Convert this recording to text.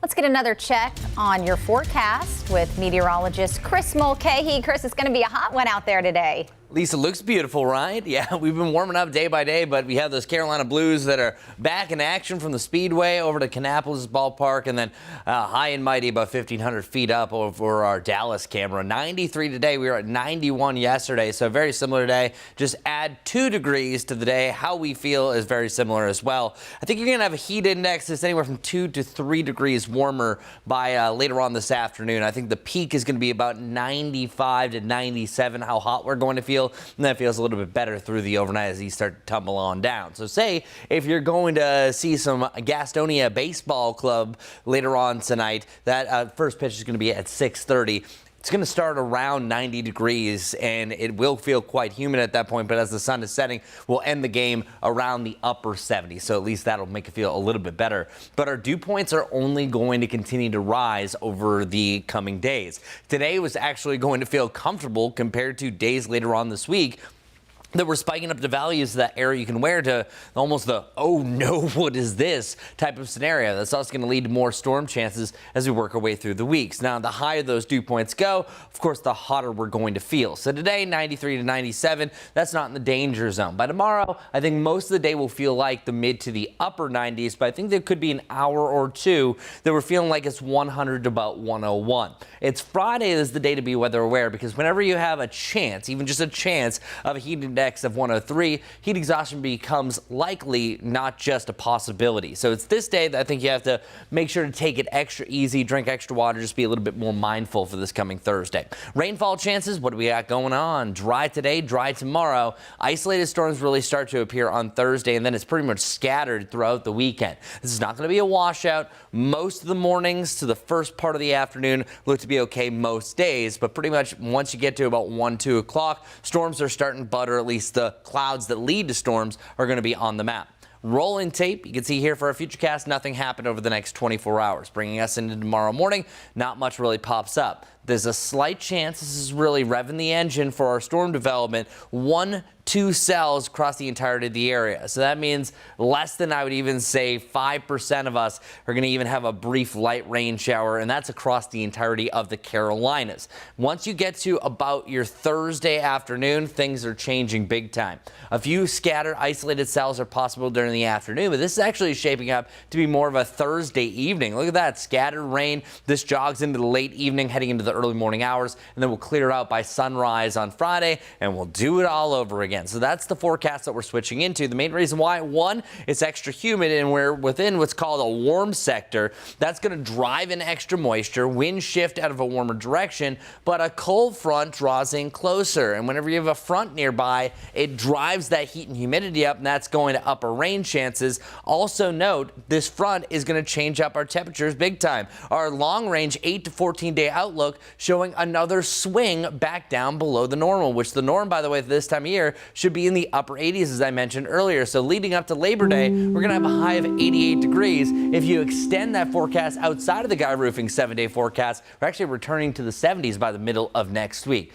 Let's get another check on your forecast with meteorologist Chris Mulcahy. Chris, it's going to be a hot one out there today. Lisa, looks beautiful, right? Yeah, we've been warming up day by day, but we have those Carolina Blues that are back in action from the Speedway over to Kannapolis Ballpark, and then high and mighty about 1,500 feet up over our Dallas camera. 93 today. We were at 91 yesterday, so very similar day. Just add 2 degrees to the day. How we feel is very similar as well. I think you're going to have a heat index that's anywhere from 2 to 3 degrees warmer by later on this afternoon. I think the peak is going to be about 95 to 97, how hot we're going to feel. And that feels a little bit better through the overnight as these start to tumble on down. So say if you're going to see some Gastonia Baseball Club later on tonight, that first pitch is going to be at 6:30. It's going to start around 90 degrees, and it will feel quite humid at that point, but as the sun is setting, we'll end the game around the upper 70s, so at least that'll make it feel a little bit better. But our dew points are only going to continue to rise over the coming days. Today was actually going to feel comfortable compared to days later on this week that we're spiking up the values of that area you can wear to almost the, oh no, what is this type of scenario. That's also going to lead to more storm chances as we work our way through the weeks. Now, the higher those dew points go, of course, the hotter we're going to feel. So today, 93 to 97, that's not in the danger zone. By tomorrow, I think most of the day will feel like the mid to the upper 90s, but I think there could be an hour or two that we're feeling like it's 100 to about 101. It's Friday is the day to be weather aware, because whenever you have a chance, even just a chance of a heat index of 103, heat exhaustion becomes likely, not just a possibility. So it's this day that I think you have to make sure to take it extra easy, drink extra water, just be a little bit more mindful for this coming Thursday. Rainfall chances, what do we got going on? Dry today, dry tomorrow. Isolated storms really start to appear on Thursday, and then it's pretty much scattered throughout the weekend. This is not going to be a washout. Most of the mornings to the first part of the afternoon look to be okay most days, but pretty much once you get to about 1, 2 o'clock, storms are starting to butter. At least the clouds that lead to storms are going to be on the map. Rolling tape, you can see here for our futurecast, nothing happened over the next 24 hours. Bringing us into tomorrow morning, not much really pops up. There's a slight chance, this is really revving the engine for our storm development, 1, 2 cells across the entirety of the area. So that means less than, I would even say, 5% of us are going to even have a brief light rain shower, and that's across the entirety of the Carolinas. Once you get to about your Thursday afternoon, things are changing big time. A few scattered isolated cells are possible during the afternoon, but this is actually shaping up to be more of a Thursday evening. Look at that, scattered rain. This jogs into the late evening, heading into the early morning hours, and then we'll clear out by sunrise on Friday, and we'll do it all over again. So that's the forecast that we're switching into. The main reason why, one, it's extra humid and we're within what's called a warm sector. That's going to drive in extra moisture, wind shift out of a warmer direction, but a cold front draws in closer. And whenever you have a front nearby, it drives that heat and humidity up, and that's going to up our rain chances. Also note, this front is going to change up our temperatures big time. Our long range 8 to 14 day outlook showing another swing back down below the normal, which the norm, by the way, this time of year should be in the upper 80s, as I mentioned earlier. So leading up to Labor Day, we're going to have a high of 88 degrees. If you extend that forecast outside of the Guy Roofing 7-day forecast, we're actually returning to the 70s by the middle of next week.